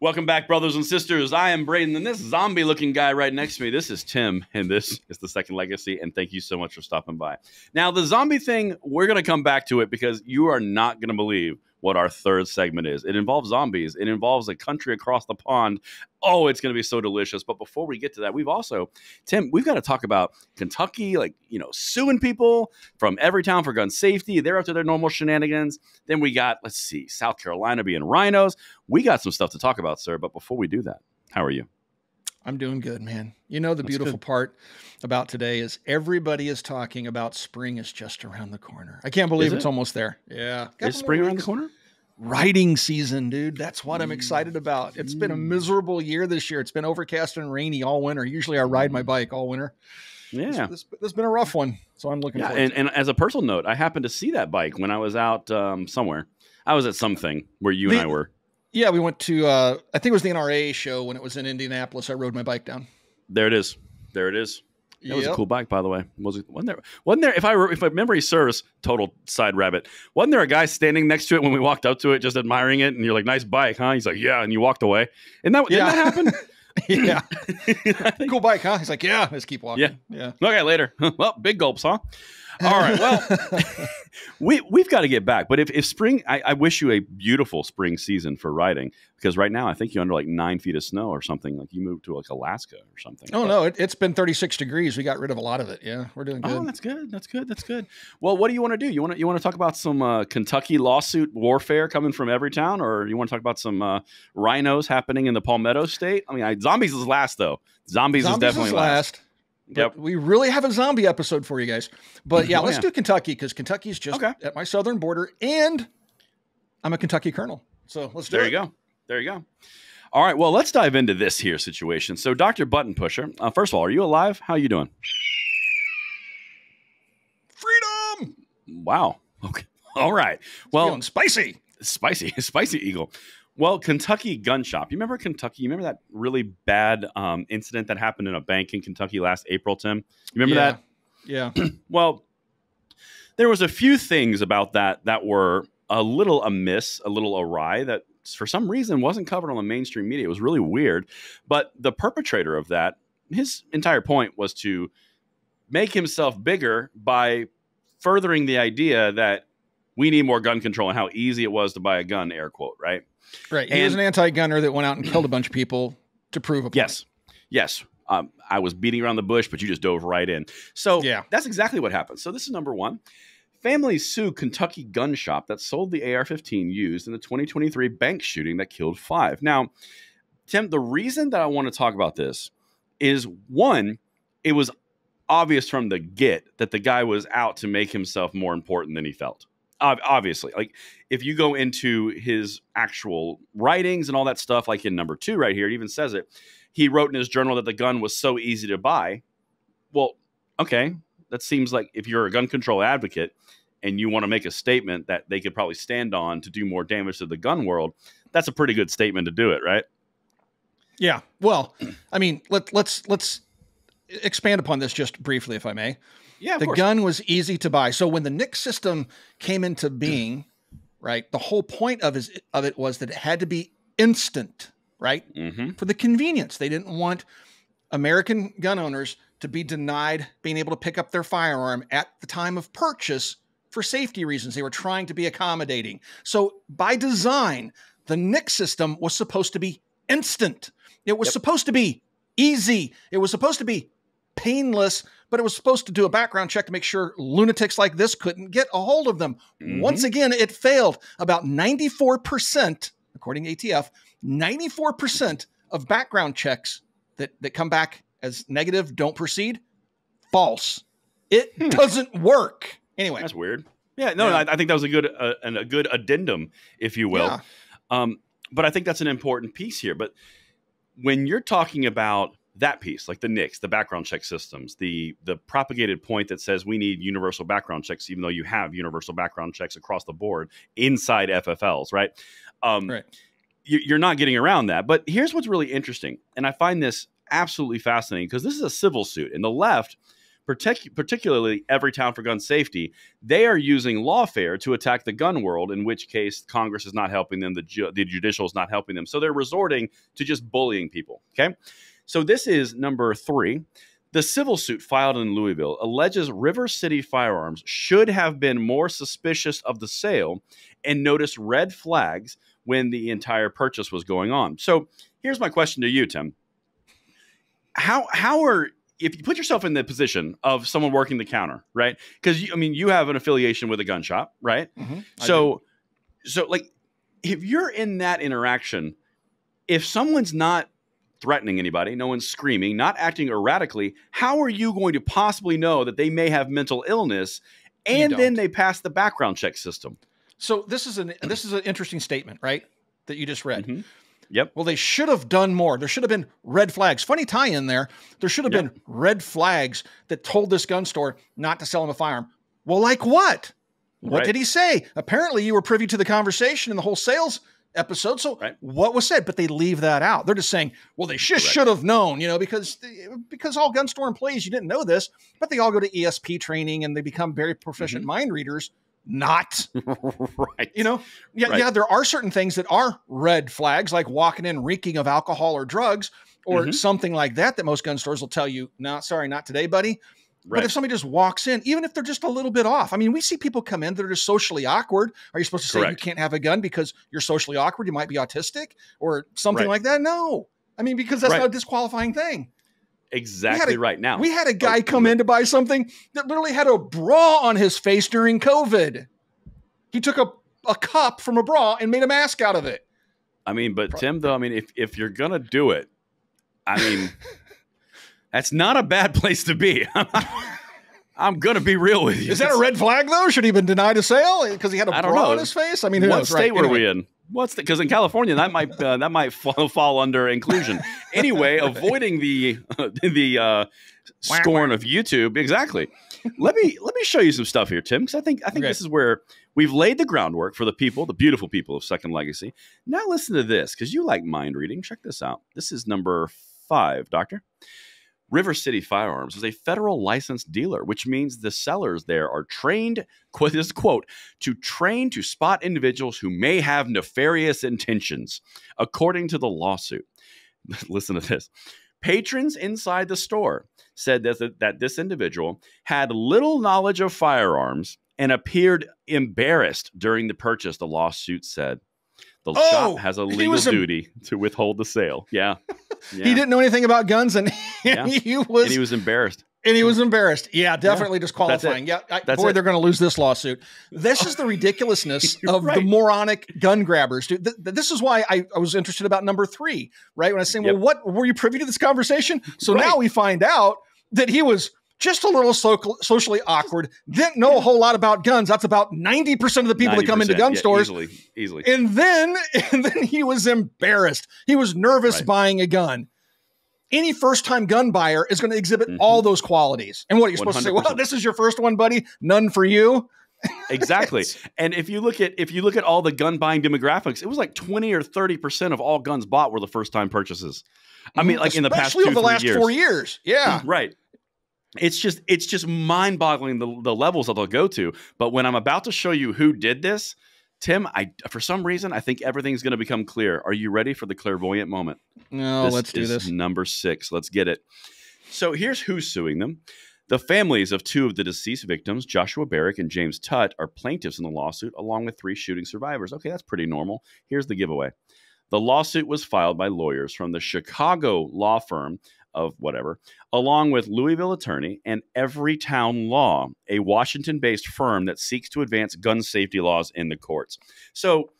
Welcome back, brothers and sisters. I am Braden, and this zombie-looking guy right next to me, this is Tim, and this is The Second Legacy, and thank you so much for stopping by. Now, the zombie thing, we're going to come back to it because you are not going to believe what our third segment is. It involves zombies. It involves a country across the pond. Oh, it's going to be so delicious. But before we get to that, Tim, we've got to talk about Kentucky, suing people from every town for gun safety. They're up to their normal shenanigans. Then we got, South Carolina being rhinos. We got some stuff to talk about, sir. But before we do that, how are you? I'm doing good, man. You know, the beautiful part about today is everybody is talking about spring is just around the corner. I can't believe it's almost there. Yeah. Is spring around the corner? Riding season, dude. That's what I'm excited about. It's been a miserable year this year. It's been overcast and rainy all winter. Usually I ride my bike all winter. Yeah. This has been a rough one. So I'm looking forward to it. And as a personal note, I happened to see that bike when I was out somewhere. I was at something where you and I were. Yeah, we went to, I think it was the NRA show when it was in Indianapolis. I rode my bike down. There it is. That was a cool bike, by the way. Wasn't there? If my memory serves, total side rabbit. Wasn't there a guy standing next to it when we walked up to it, just admiring it? And you're like, "Nice bike, huh?" He's like, "Yeah," and you walked away. Didn't that happen? Yeah. Cool bike, huh? He's like, "Yeah." Let's keep walking. Yeah. Okay, later. Well, big gulps, huh? All right. Well, we've got to get back. But if spring, I wish you a beautiful spring season for riding, because right now I think you're under 9 feet of snow or something. Like you moved to Alaska or something. Oh, no, it's been 36 degrees. We got rid of a lot of it. Yeah, we're doing good. Oh, that's good. Well, what do you want to do? You want to talk about some Kentucky lawsuit warfare coming from every town, or you want to talk about some rhinos happening in the Palmetto State? I mean, zombies is last though. Zombies is definitely last. Yep. We really have a zombie episode for you guys. But yeah, let's do Kentucky, because Kentucky's just at my southern border, and I'm a Kentucky colonel. So let's do it. There you go. All right. Well, let's dive into this here situation. So Dr. Button Pusher, first of all, are you alive? How are you doing? Freedom! Wow. Okay. All right. Well, spicy Eagle. Well, Kentucky gun shop. You remember Kentucky? You remember that really bad incident that happened in a bank in Kentucky last April, Tim? You remember that? Yeah. Well, there was a few things about that were a little amiss, a little awry, that for some reason wasn't covered on the mainstream media. It was really weird. But the perpetrator of that, his entire point was to make himself bigger by furthering the idea that we need more gun control and how easy it was to buy a gun, air quote, right? Right. He was an anti-gunner that went out and killed a bunch of people to prove a point. Yes. I was beating around the bush, but you just dove right in. So that's exactly what happened. So this is number one. Families sue Kentucky gun shop that sold the AR-15 used in the 2023 bank shooting that killed 5. Now, Tim, the reason that I want to talk about this is, one, it was obvious from the get that the guy was out to make himself more important than he felt. Obviously, if you go into his actual writings and all that stuff, like in number 2 right here, it even says it. He wrote in his journal that the gun was so easy to buy. Well, okay, that seems like if you're a gun control advocate and you want to make a statement that they could probably stand on to do more damage to the gun world, that's a pretty good statement to do it, right? Yeah. Well, I mean, let's expand upon this just briefly, if I may. Yeah, the gun was easy to buy. So when the NICS system came into being, right, the whole point of it was that it had to be instant, right? Mm-hmm. For the convenience. They didn't want American gun owners to be denied being able to pick up their firearm at the time of purchase for safety reasons. They were trying to be accommodating. So by design, the NICS system was supposed to be instant. It was supposed to be easy. It was supposed to be painless, but it was supposed to do a background check to make sure lunatics like this couldn't get a hold of them. Mm-hmm. Once again, it failed. About 94%, according to ATF, 94% of background checks that come back as negative, don't proceed, false. It doesn't work. Anyway. That's weird. Yeah, I think that was a good addendum, if you will. Yeah. But I think that's an important piece here. But when you're talking about that piece, like the NICS, the background check systems, the propagated point that says we need universal background checks, even though you have universal background checks across the board inside FFLs, right? Right. You're not getting around that. But here's what's really interesting. And I find this absolutely fascinating, because this is a civil suit. And the left particularly Everytown for Gun Safety, they are using lawfare to attack the gun world, in which case Congress is not helping them, the judicial is not helping them. So they're resorting to just bullying people, okay? So this is number 3. The civil suit filed in Louisville alleges River City Firearms should have been more suspicious of the sale and noticed red flags when the entire purchase was going on. So here's my question to you, Tim. If you put yourself in the position of someone working the counter, right? Because you have an affiliation with a gun shop, right? Mm-hmm. So like, if you're in that interaction, if someone's not threatening anybody, no one's screaming, not acting erratically, how are you going to possibly know that they may have mental illness? And then they pass the background check system. So this is an interesting statement, right? That you just read. Mm-hmm. Yep. Well, they should have done more. There should have been red flags. Funny tie in there. There should have been red flags that told this gun store not to sell him a firearm. Well, like what? What did he say? Apparently you were privy to the conversation in the whole sales episode. So what was said? But they leave that out. They're just saying, well, they should have known, because all gun store employees, you didn't know this, but they all go to ESP training and they become very proficient mind readers. Not right. Yeah, there are certain things that are red flags, like walking in reeking of alcohol or drugs or something like that most gun stores will tell you, no, sorry, not today, buddy. Right. But if somebody just walks in, even if they're just a little bit off, we see people come in that are just socially awkward. Are you supposed to say you can't have a gun because you're socially awkward? You might be autistic or something like that. No, because that's not a disqualifying thing. Exactly right. Now we had a guy come in to buy something that literally had a bra on his face during COVID. He took a cup from a bra and made a mask out of it. But Tim, though, if you're gonna do it, that's not a bad place to be. I'm gonna be real with you. Is that a red flag though? Should he have been denied a sale because he had a bra on his face? Who knows? What state were we in? Because in California that might fall under inclusion. Anyway, avoiding the scorn of YouTube. Exactly. Let me show you some stuff here, Tim, because I think this is where we've laid the groundwork for the beautiful people of Second Legacy. Now listen to this, because you like mind reading. Check this out. This is number 5, Doctor. River City Firearms is a federal licensed dealer, which means the sellers there are trained, this quote, to train to spot individuals who may have nefarious intentions, according to the lawsuit. Listen to this. Patrons inside the store said that this individual had little knowledge of firearms and appeared embarrassed during the purchase, the lawsuit said. The shop has a legal duty to withhold the sale. Yeah. He didn't know anything about guns, and he was embarrassed. And he was embarrassed. Yeah, definitely disqualifying. They're going to lose this lawsuit. This is the ridiculousness of the moronic gun grabbers, dude. This is why I was interested about number 3, right? When I was saying, well, what were you privy to this conversation? So now we find out that he was just a little socially awkward, didn't know a whole lot about guns. That's about 90% of the people that come into gun stores. Easily. And then he was embarrassed. He was nervous buying a gun. Any first-time gun buyer is going to exhibit all those qualities. And what are you supposed 100%. To say? Well, this is your first one, buddy. None for you. Exactly. And if you look at all the gun buying demographics, it was like 20 or 30% of all guns bought were the first-time purchases. Like in the past 2 over the last 4 years. Yeah. Right. It's just mind-boggling the levels that they'll go to. But when I'm about to show you who did this, Tim, for some reason, I think everything's going to become clear. Are you ready for the clairvoyant moment? No, let's do this. Number 6. Let's get it. So here's who's suing them. The families of 2 of the deceased victims, Joshua Barrick and James Tutt, are plaintiffs in the lawsuit, along with 3 shooting survivors. Okay, that's pretty normal. Here's the giveaway. The lawsuit was filed by lawyers from the Chicago law firm of whatever, along with Louisville attorney and Everytown Law, a Washington-based firm that seeks to advance gun safety laws in the courts. So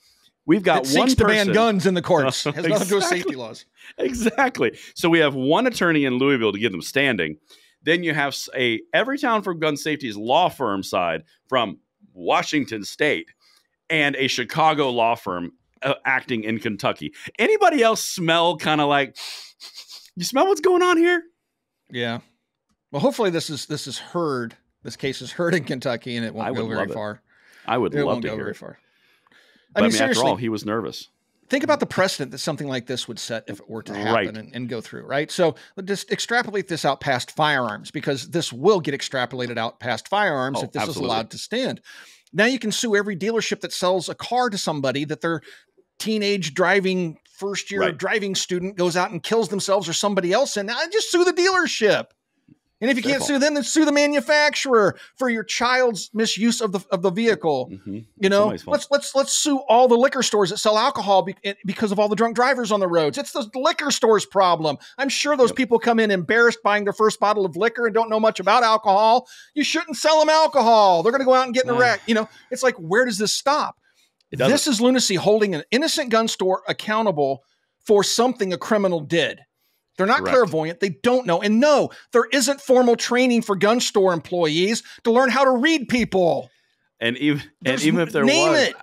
we've got one person to ban guns in the courts. Has nothing to do with safety laws. Exactly. So we have one attorney in Louisville to give them standing. Then you have a Everytown for Gun Safety's law firm side from Washington State and a Chicago law firm acting in Kentucky. Anybody else smell kind of like... You smell what's going on here? Yeah. Well, hopefully this is heard. This case is heard in Kentucky, and it won't go very far. I would love to hear it. Very far. But after all, he was nervous. think about the precedent that something like this would set if it were to happen and go through, right? So just extrapolate this out past firearms, because this will get extrapolated out past firearms if this is allowed to stand. Now you can sue every dealership that sells a car to somebody that their teenage driving first year driving student goes out and kills themselves or somebody else, and just sue the dealership. And if you can't sue them, then sue the manufacturer for your child's misuse of the vehicle. You know, let's sue all the liquor stores that sell alcohol because of all the drunk drivers on the roads. It's the liquor store's problem. I'm sure those people come in embarrassed buying their first bottle of liquor and don't know much about alcohol. You shouldn't sell them alcohol. They're going to go out and get in a wreck. You know, it's like, where does this stop? This is lunacy, holding an innocent gun store accountable for something a criminal did. They're not clairvoyant. They don't know. And no, there isn't formal training for gun store employees to learn how to read people. And even if there name was, it.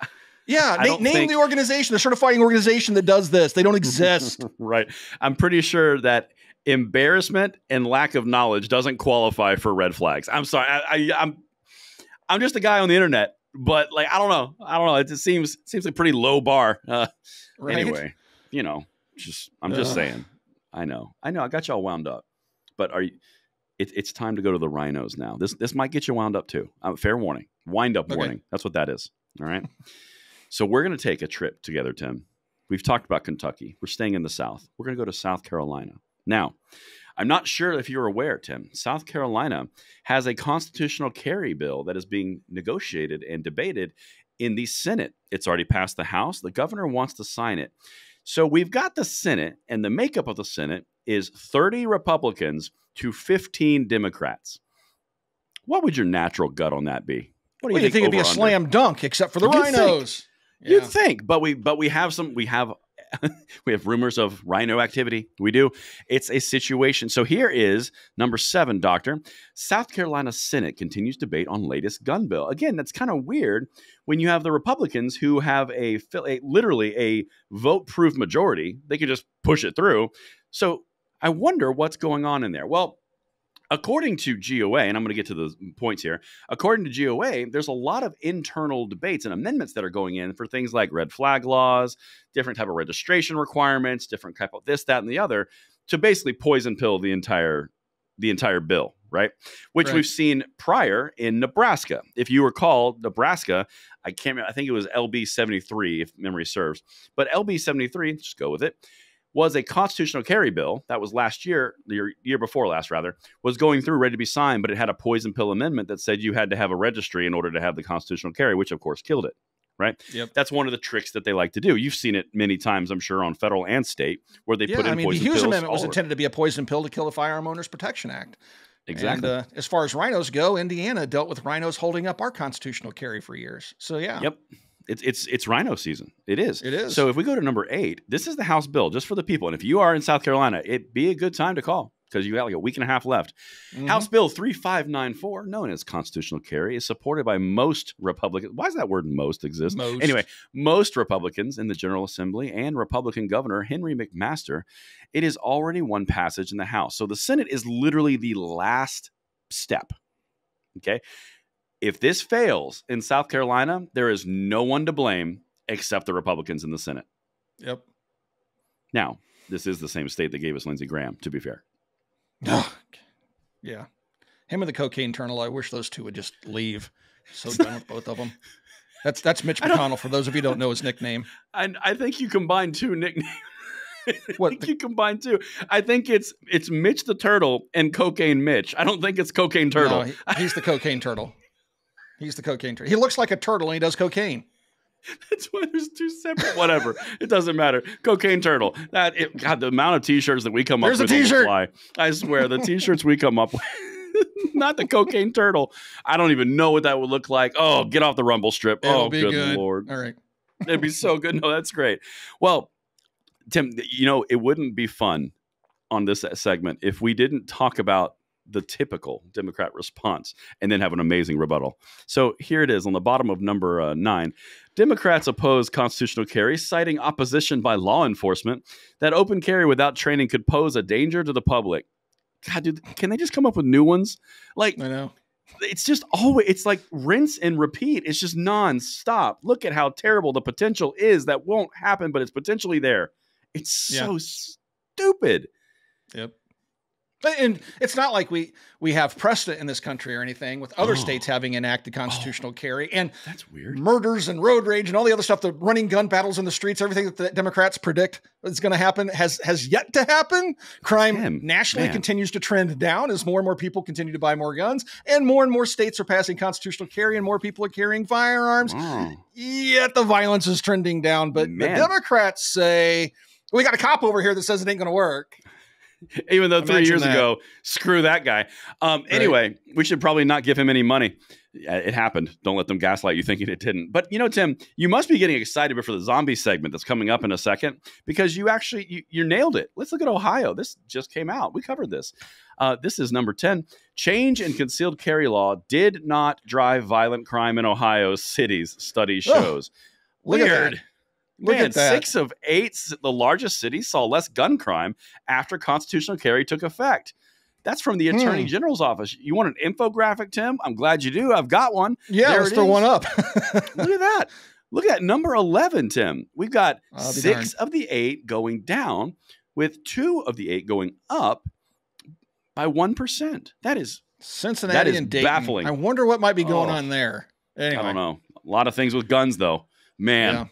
Yeah, name the organization, the certifying organization that does this. They don't exist. Right. I'm pretty sure that embarrassment and lack of knowledge doesn't qualify for red flags. I'm sorry. I'm just a guy on the internet, but like I don't know. It just seems like a pretty low bar. Anyway, you know, I'm just saying. I know. I got y'all wound up, but it's time to go to the RINOs now. This might get you wound up too. Fair warning, wind up warning. That's what that is. All right. So we're going to take a trip together, Tim. We've talked about Kentucky. We're staying in the South. We're going to go to South Carolina. Now, I'm not sure if you're aware, Tim, South Carolina has a constitutional carry bill that is being negotiated and debated in the Senate. It's already passed the House. The governor wants to sign it. So we've got the Senate, and the makeup of the Senate is 30 Republicans to 15 Democrats. What would your natural gut on that be? What do you think? It'd be a slam dunk, except for the RINOs. You'd think, but we have we have rumors of RINO activity. We do. It's a situation. So here is number 7, Doctor. South Carolina Senate continues debate on latest gun bill. Again, that's kind of weird when you have the Republicans who have literally a vote-proof majority. They could just push it through. So I wonder what's going on in there. Well, according to GOA, and I'm going to get to the points here, according to GOA, there's a lot of internal debates and amendments that are going in for things like red flag laws, different type of registration requirements, different type of this, that, and the other, to basically poison pill the entire bill, right? Which we've seen prior in Nebraska. If you recall, Nebraska, I can't remember, I think it was LB 73, if memory serves, but LB 73, just go with it, was a constitutional carry bill that was last year, the year before last rather, was going through ready to be signed, but it had a poison pill amendment that said you had to have a registry in order to have the constitutional carry, which of course killed it, right? Yep. That's one of the tricks that they like to do. You've seen it many times, I'm sure, on federal and state, where they put in poison pills. The Hughes Amendment was intended to be a poison pill to kill the Firearm Owners Protection Act. Exactly. And as far as RINOs go, Indiana dealt with RINOs holding up our constitutional carry for years. So yeah. Yep. It's RINO season. It is. It is. So if we go to number 8, this is the House bill just for the people. And if you are in South Carolina, it'd be a good time to call because you got like a week and a half left. House Bill 3594, known as constitutional carry, is supported by most Republicans. Why does that word most exist? Most. Anyway, most Republicans in the General Assembly and Republican Governor Henry McMaster. It is already won passage in the House. So the Senate is literally the last step. Okay. If this fails in South Carolina, there is no one to blame except the Republicans in the Senate. Yep. Now, this is the same state that gave us Lindsey Graham, to be fair. Yeah. Him and the cocaine turtle, I wish those two would just leave. So done with both of them. That's Mitch McConnell, for those of you who don't know his nickname. I think you combined two nicknames. You combine two. I think it's Mitch the Turtle and Cocaine Mitch. I don't think it's Cocaine Turtle. No, he's the cocaine turtle. He's the cocaine turtle. He looks like a turtle and he does cocaine. That's why there's two separate. Whatever. It doesn't matter. Cocaine Turtle. God, the amount of T-shirts that we come up with. There's a T-shirt. On the fly, I swear, the T-shirts we come up with. Not the Cocaine Turtle. I don't even know what that would look like. Oh, get off the rumble strip. It'll oh, be good Lord. All right. It'd be so good. No, that's great. Well, Tim, it wouldn't be fun on this segment if we didn't talk about the typical Democrat response and then have an amazing rebuttal. So here it is on the bottom of number 9. Democrats oppose constitutional carry, citing opposition by law enforcement that open carry without training could pose a danger to the public. God, dude, can they just come up with new ones? Like, I know. it's just always, it's like rinse and repeat. It's just nonstop. Look at how terrible the potential is that won't happen, but it's potentially there. It's so stupid. Yep. And it's not like we have precedent in this country or anything with other states having enacted constitutional carry, and that's weird. Murders and road rage and all the other stuff, the running gun battles in the streets, everything that the Democrats predict is going to happen has yet to happen. Crime nationally continues to trend down as more and more people continue to buy more guns, and more states are passing constitutional carry and more people are carrying firearms. Yet the violence is trending down. But the Democrats say, we got a cop over here that says it ain't going to work. Even though 3 years ago, screw that guy. Anyway, we should probably not give him any money. It happened. Don't let them gaslight you thinking it didn't. But, you know, Tim, you must be getting excited for the zombie segment that's coming up in a second, because you actually, you nailed it. Let's look at Ohio. This just came out. We covered this. This is number 10. Change in concealed carry law did not drive violent crime in Ohio's cities, study shows. Weird. Look at that. 6 of 8, the largest cities, saw less gun crime after constitutional carry took effect. That's from the Attorney General's office. You want an infographic, Tim? I'm glad you do. I've got one. Yeah, let's throw one up. Look at that. Look at number 11, Tim. We've got 6 of the 8 going down, with 2 of the 8 going up by 1%. That is Cincinnati and Dayton. Baffling. I wonder what might be going on there. Anyway. I don't know. A lot of things with guns, though. Man. Yeah.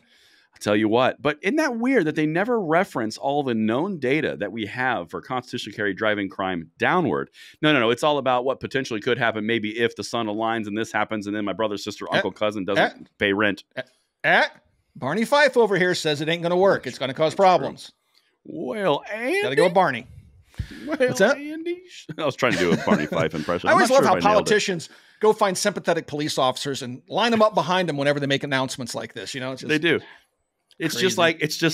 Tell you what, but isn't that weird that they never reference all the known data that we have for constitutional carry driving crime downward? No. It's all about what potentially could happen. Maybe if the sun aligns and this happens, and then my brother, sister, uncle, cousin doesn't pay rent. Barney Fife over here says it ain't going to work. It's going to cause problems. Well, Andy. Got to go with Barney. What's that? Andy? I was trying to do a Barney Fife impression. I always love how politicians go find sympathetic police officers and line them up behind them whenever they make announcements like this. You know, they do. It's just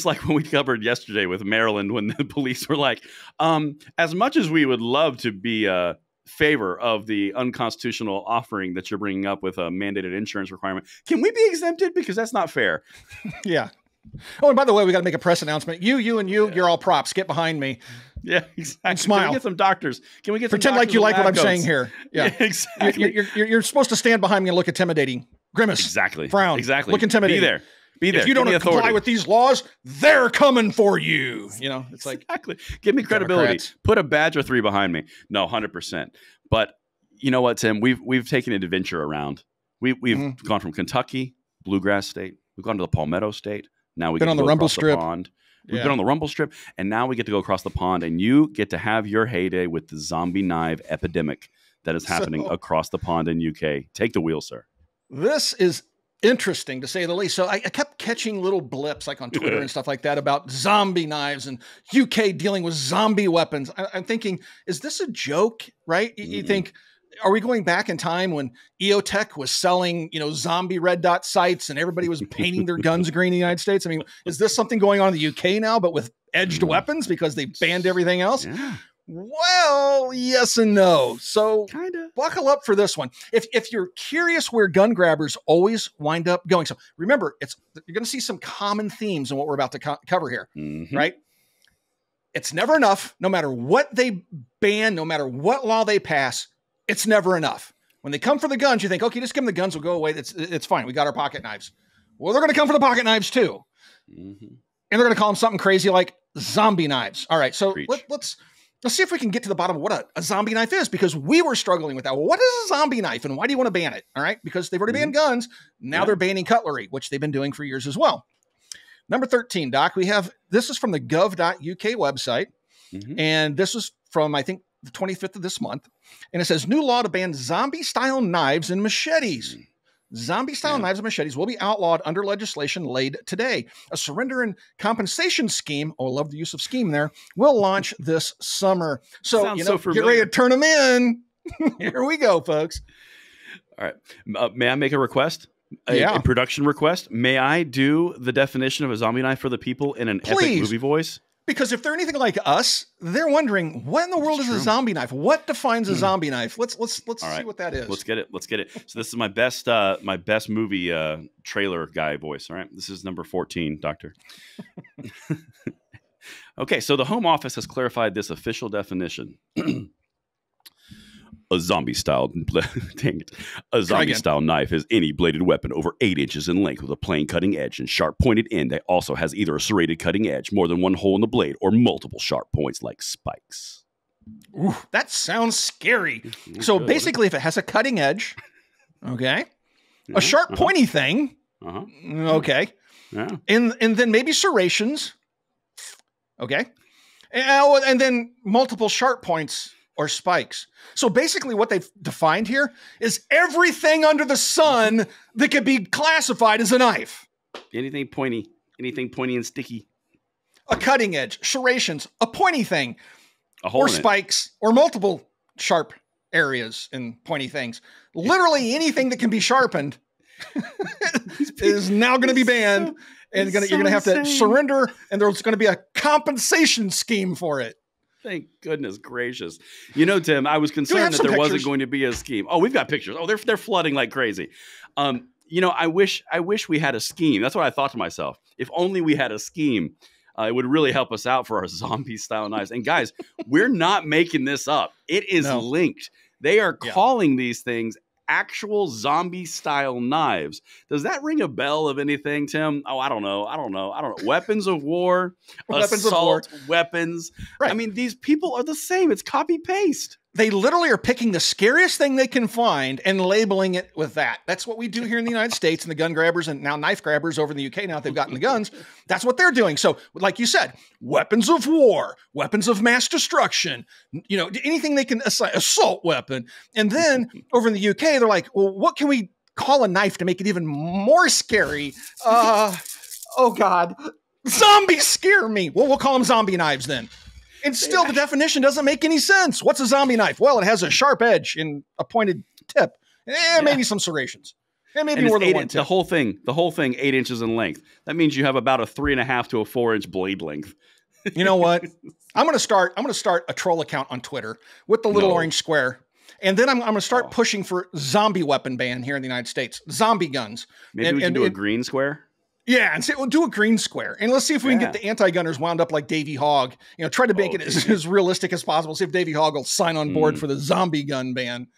like when we covered yesterday with Maryland, when the police were like, as much as we would love to be a favor of the unconstitutional offering that you're bringing up with a mandated insurance requirement, can we be exempted? Because that's not fair. Yeah. Oh, and by the way, we got to make a press announcement. You're all props. Get behind me. Yeah, exactly. And smile. Can we get some doctors? Can we get pretend some like you like what I'm coats? saying here? Yeah, exactly. You're supposed to stand behind me and look intimidating, grimace, exactly, frown, exactly. Look intimidating. Be there. If you don't comply with these laws, they're coming for you. You know, it's like, exactly. Give me credibility. Democrats. Put a badge or 3 behind me. No, 100%. But you know what, Tim? We've taken an adventure around. We've gone from Kentucky, Bluegrass State. We've gone to the Palmetto State. Now we get to go across the pond. We've been on the Rumble Strip, and now we get to go across the pond, and you get to have your heyday with the zombie knife epidemic that is happening across the pond in UK. Take the wheel, sir. This is interesting, to say the least. So I kept catching little blips like on Twitter and stuff like that about zombie knives and UK dealing with zombie weapons. I'm thinking, is this a joke, right? You think, are we going back in time when EOTech was selling, zombie red dot sights and everybody was painting their guns green in the United States? I mean, is this something going on in the UK now, but with edged weapons because they banned everything else? Yeah. Well, yes and no. So buckle up for this one. If you're curious where gun grabbers always wind up going. So remember, you're going to see some common themes in what we're about to cover here, right? It's never enough. No matter what they ban, no matter what law they pass, it's never enough. When they come for the guns, you think, okay, just give them the guns, we'll go away. It's fine. We got our pocket knives. Well, they're going to come for the pocket knives too. And they're going to call them something crazy like zombie knives. All right. So let's see if we can get to the bottom of what a zombie knife is, because we were struggling with that. Well, what is a zombie knife and why do you want to ban it? All right. Because they've already banned guns. Now they're banning cutlery, which they've been doing for years as well. Number 13, Doc, this is from the gov.uk website. And this was from, I think, the 25th of this month. And it says, new law to ban zombie-style knives and machetes. Zombie-style knives and machetes will be outlawed under legislation laid today. A surrender and compensation scheme, I love the use of scheme there, will launch this summer. So, get ready to turn them in. Here we go, folks. All right. May I make a request? A production request? May I do the definition of a zombie knife for the people in an epic movie voice? Because if they're anything like us, they're wondering, what in the world is a zombie knife? What defines a zombie knife? Let's see what that is. Let's get it. So this is my best movie trailer guy voice. All right. This is number 14, Doctor. Okay. So the Home Office has clarified this official definition. A zombie-style, dang it, a zombie-style knife is any bladed weapon over 8 inches in length with a plain cutting edge and sharp pointed end that also has either a serrated cutting edge, more than one hole in the blade, or multiple sharp points like spikes. Ooh, that sounds scary. So basically, if it has a cutting edge, okay, a sharp pointy thing, okay, and then maybe serrations, okay, and then multiple sharp points or spikes. So basically what they've defined here is everything under the sun that could be classified as a knife. Anything pointy and sticky. A cutting edge, serrations, a pointy thing, or spikes, or multiple sharp areas and pointy things. Literally anything that can be sharpened is now going to be banned, and you're going to have to surrender, and there's going to be a compensation scheme for it. Thank goodness gracious. You know, Tim, I was concerned that there wasn't going to be a scheme. Oh, we've got pictures. Oh, they're flooding like crazy. You know, I wish we had a scheme. That's what I thought to myself. If only we had a scheme, it would really help us out for our zombie-style knives. And guys, we're not making this up. It is linked. They are calling these things actual zombie-style knives. Does that ring a bell of anything, Tim? Oh, I don't know. Weapons of war, assault weapons. Right. I mean, these people are the same. It's copy-paste. They literally are picking the scariest thing they can find and labeling it with that. That's what we do here in the United States, and the gun grabbers and now knife grabbers over in the UK, now that they've gotten the guns, that's what they're doing. So like you said, weapons of war, weapons of mass destruction, you know, anything they can assign, assault weapon. And then over in the UK, they're like, well, what can we call a knife to make it even more scary? Oh God, zombies scare me. Well, we'll call them zombie knives then. And still, the definition doesn't make any sense. What's a zombie knife? Well, it has a sharp edge and a pointed tip. Maybe some serrations. And maybe more than one tip. The whole thing, 8 inches in length. That means you have about a 3.5 to a 4-inch blade length. You know what? I'm going to start a troll account on Twitter with the little orange square. And then I'm going to start pushing for zombie weapon ban here in the United States. Zombie guns. Maybe we can do a green square. Yeah, and we'll do a green square. And let's see if we can get the anti-gunners wound up like Davey Hogg. You know, try to make it as realistic as possible. See if Davey Hogg will sign on board for the zombie gun ban.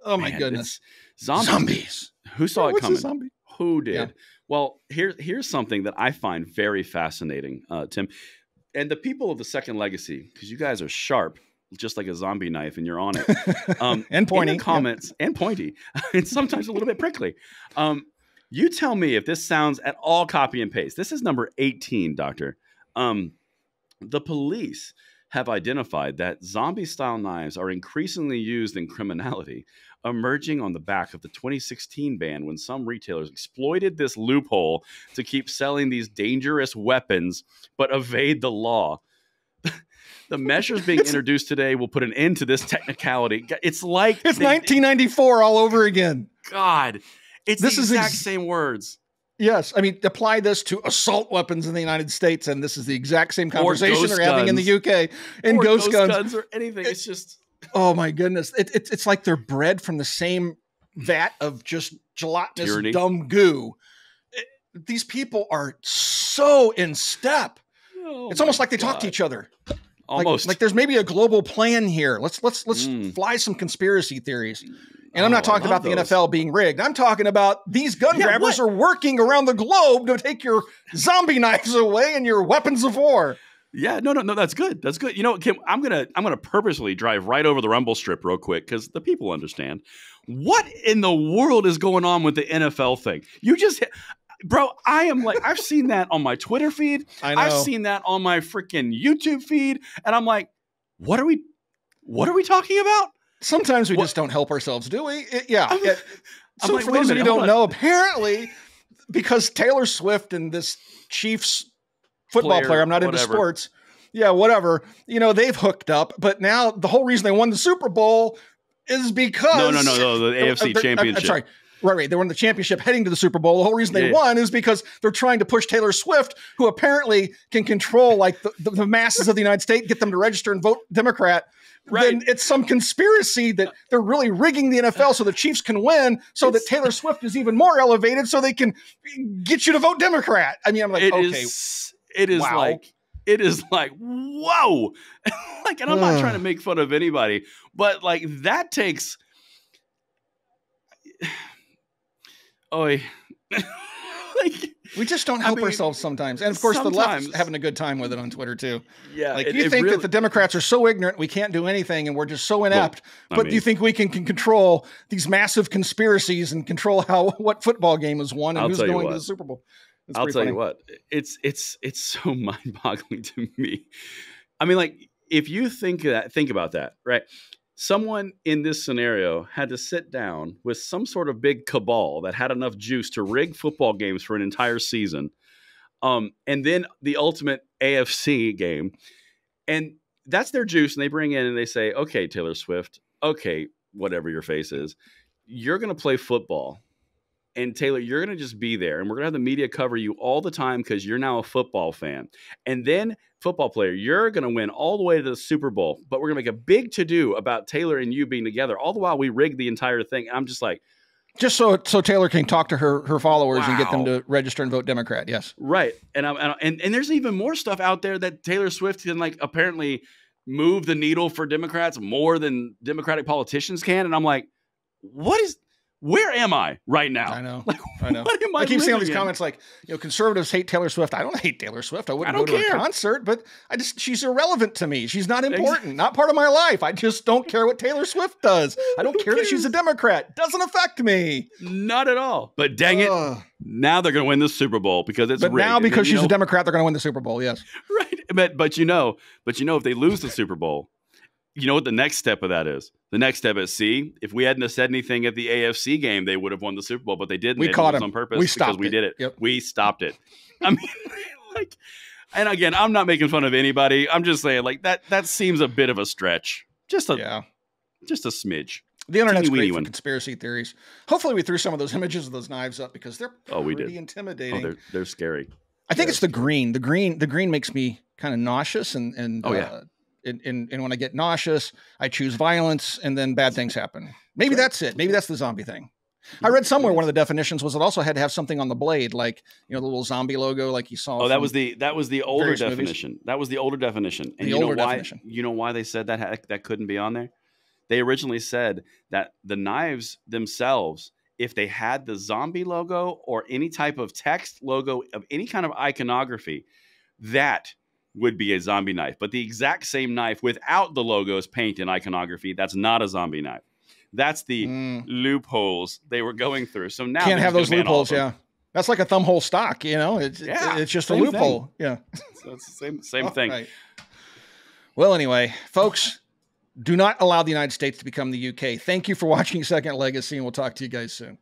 Oh, my goodness. Zombies. Who saw it coming? A zombie? Who did? Yeah. Well, here's something that I find very fascinating, Tim. And the people of the Second Legacy, because you guys are sharp, just like a zombie knife, and you're on it. And pointy. In the comments, and pointy. And sometimes a little bit prickly. You tell me if this sounds at all copy and paste. This is number 18, Doctor. The police have identified that zombie-style knives are increasingly used in criminality, emerging on the back of the 2016 ban when some retailers exploited this loophole to keep selling these dangerous weapons but evade the law. The measures being introduced today will put an end to this technicality. It's like... It's 1994 all over again. God... It's the exact same words. Yes. I mean, apply this to assault weapons in the United States, and this is the exact same conversation they're having in the UK. And ghost guns or anything. It's just... Oh, my goodness. It's like they're bred from the same vat of just gelatinous tyranny. Dumb goo. These people are so in step. It's almost like they talk to each other. Almost. Like there's maybe a global plan here. Let's fly some conspiracy theories. And I'm not talking about the NFL being rigged. I'm talking about these gun grabbers are working around the globe to take your zombie knives away and your weapons of war. Yeah, no, that's good. That's good. You know, Kim, I'm gonna purposely drive right over the rumble strip real quick because the people understand. What in the world is going on with the NFL thing? You just bro, I am like, I've seen that on my Twitter feed. I know. I've seen that on my freaking YouTube feed. And I'm like, what are we talking about? Sometimes we just don't help ourselves, do we? So like, for those of you who don't know, apparently, because Taylor Swift and this Chiefs football player, I'm not into sports. Yeah, whatever. You know, they've hooked up. But now the whole reason they won the Super Bowl is because... No, the AFC Championship. I'm sorry. Right. They won the championship heading to the Super Bowl. The whole reason they won is because they're trying to push Taylor Swift, who apparently can control like the masses of the United States, get them to register and vote Democrat. Right. Then it's some conspiracy that they're really rigging the NFL so the Chiefs can win so that Taylor Swift is even more elevated so they can get you to vote Democrat. I mean, I'm like, it is like It is like, whoa. Like, and I'm not trying to make fun of anybody, but like that takes like we just don't help ourselves sometimes. And of course the left's having a good time with it on Twitter too. Yeah. Like you think that the Democrats are so ignorant, we can't do anything and we're just so inept, but you think we can control these massive conspiracies and control what football game is won and who's going to the Super Bowl. I'll tell you what, it's so mind-boggling to me. I mean, like, if you think about that, right? Someone in this scenario had to sit down with some sort of big cabal that had enough juice to rig football games for an entire season. And then the ultimate AFC game. And that's their juice. And they bring in and they say, okay, Taylor Swift, okay, whatever your face is, you're going to play football. And Taylor, you're going to just be there and we're going to have the media cover you all the time because you're now a football fan. And then football player, you're going to win all the way to the Super Bowl, but we're going to make a big to-do about Taylor and you being together. All the while we rigged the entire thing. I'm just like. Just so Taylor can talk to her followers and get them to register and vote Democrat. Yes. Right. And there's even more stuff out there that Taylor Swift can like apparently move the needle for Democrats more than Democratic politicians can. And I'm like, where am I right now? I know. What am I keep seeing all these comments like, conservatives hate Taylor Swift. I don't hate Taylor Swift. I wouldn't go to a concert, but she's irrelevant to me. She's not important, not part of my life. I just don't care what Taylor Swift does. I don't care that she's a Democrat. Doesn't affect me. Not at all. But dang it, now they're going to win the Super Bowl because it's rigged. Now because she's a Democrat, they're going to win the Super Bowl. Yes. Right. But if they lose the Super Bowl, you know what the next step of that is? The next step is, if we hadn't said anything at the AFC game, they would have won the Super Bowl, but they didn't. We caught them on purpose. We stopped we did it. Yep. We stopped it. I mean, and again, I'm not making fun of anybody. I'm just saying, that seems a bit of a stretch. Just a smidge. The internet's great for conspiracy theories. Hopefully, we threw some of those images of those knives up because they're pretty intimidating. Oh, they're scary. I think it's the green. The green makes me kind of nauseous and And when I get nauseous, I choose violence and then bad things happen. Maybe that's it. Maybe that's the zombie thing. I read somewhere one of the definitions was it also had to have something on the blade, like, the little zombie logo, like you saw. Oh, that was the older definition. Movies. That was the older definition. And definition. You know why they said that couldn't be on there? They originally said that the knives themselves, if they had the zombie logo or any type of text logo of any kind of iconography, that would be a zombie knife. But the exact same knife without the logos, paint, and iconography, that's not a zombie knife. That's the loopholes they were going through. So now can't have those loopholes. Yeah, that's like a thumbhole stock. It's just a loophole. Thing. Yeah, so it's the same thing. Right. Well, anyway, folks, do not allow the United States to become the UK. Thank you for watching Second Legacy, and we'll talk to you guys soon.